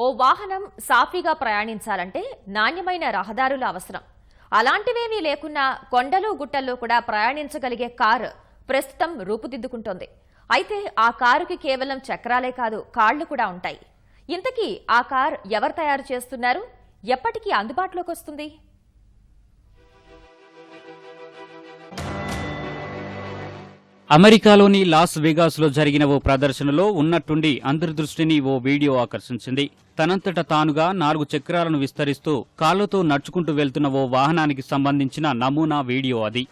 ఓ వాహనం సాఫీగా ప్రయాణించాలంటే నాణ్యమైన రహదారులు అవసరం. అలాంటివేమీ లేకున్నా కొండలు గుట్టల్లో కూడా ప్రయాణించగలిగే కారు ప్రస్తుతం రూపుదిద్దుకుంటోంది. అయితే ఆ కారుకి కేవలం చక్రాలే కాదు, కాళ్లు కూడా ఉంటాయి. ఇంతకీ ఆ కార్ ఎవరు తయారు చేస్తున్నారు? ఎప్పటికీ అందుబాటులోకి వస్తుంది? అమెరికాలోని లాస్ వేగాస్లో జరిగిన ఓ ప్రదర్శనలో ఉన్నట్టుండి అందరి దృష్టిని ఓ వీడియో ఆకర్షించింది. తనంతట తానుగా 4 చక్రాలను విస్తరిస్తూ కాళ్లతో నడుచుకుంటూ వెళ్తున్న ఓ వాహనానికి సంబంధించిన నమూనా వీడియో అది.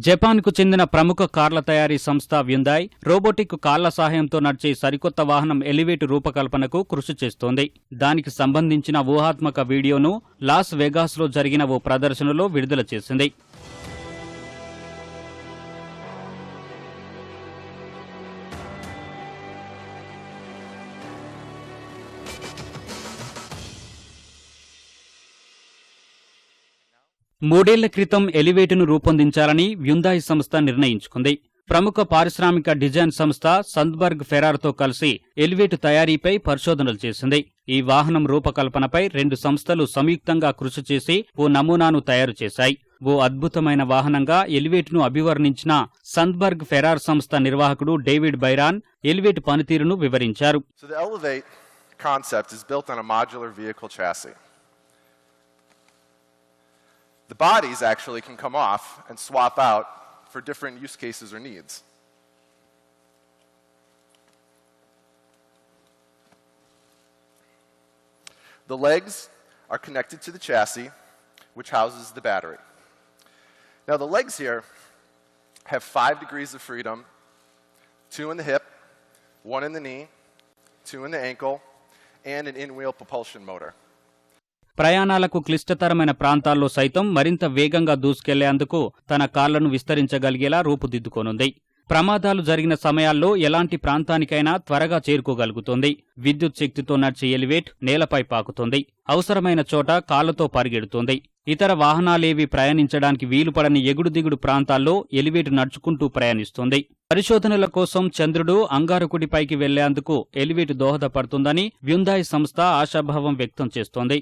జపాన్కు చెందిన ప్రముఖ కార్ల తయారీ సంస్థ హ్యుందాయ్ రోబోటిక్ కాళ్ల సహాయంతో నడిచే సరికొత్త వాహనం ఎలివేట్ రూపకల్పనకు కృషి చేస్తోంది. దానికి సంబంధించిన ఊహాత్మక వీడియోను లాస్ వేగాస్లో జరిగిన ఓ ప్రదర్శనలో విడుదల చేసింది. మూడేళ్ల క్రితం ఎలివేటును రూపొందించాలని హ్యుందాయ్ సంస్థ నిర్ణయించుకుంది. ప్రముఖ పారిశ్రామిక డిజైన్ సంస్థ సంద్బర్గ్ ఫెరార్తో కలిసి ఎలివేటు తయారీపై పరిశోధనలు చేసింది. ఈ వాహనం రూపకల్పనపై 2 సంస్థలు సంయుక్తంగా కృషి చేసి ఓ నమూనాను తయారు చేశాయి. ఓ అద్భుతమైన వాహనంగా ఎలివేటును అభివర్ణించిన సంద్బర్గ్ ఫెరార్ సంస్థ నిర్వాహకుడు డేవిడ్ బైరాన్ ఎలివేటు పనితీరును వివరించారు. The bodies actually can come off and swap out for different use cases or needs. The legs are connected to the chassis, which houses the battery. Now the legs here have 5 degrees of freedom, 2 in the hip, 1 in the knee, 2 in the ankle, and an in-wheel propulsion motor. ప్రయాణాలకు క్లిష్టతరమైన ప్రాంతాల్లో సైతం మరింత వేగంగా దూసుకెళ్లేందుకు తన కాళ్లను విస్తరించగలిగేలా రూపుదిద్దుకోనుంది. ప్రమాదాలు జరిగిన సమయాల్లో ఎలాంటి ప్రాంతానికైనా త్వరగా చేరుకోగలుగుతోంది. విద్యుత్ శక్తితో నడిచే ఎలివేట్ నేలపై పాకుతోంది. అవసరమైన చోట కాళ్లతో పరిగెడుతోంది. ఇతర వాహనాలేవీ ప్రయాణించడానికి వీలుపడని ఎగుడు దిగుడు ప్రాంతాల్లో ఎలివేట్ నడుచుకుంటూ ప్రయాణిస్తోంది. పరిశోధనల కోసం చంద్రుడు, అంగారకుడిపైకి వెళ్లేందుకు ఎలివేట్ దోహదపడుతుందని హ్యుందాయ్ సంస్థ ఆశాభావం వ్యక్తం చేస్తోంది.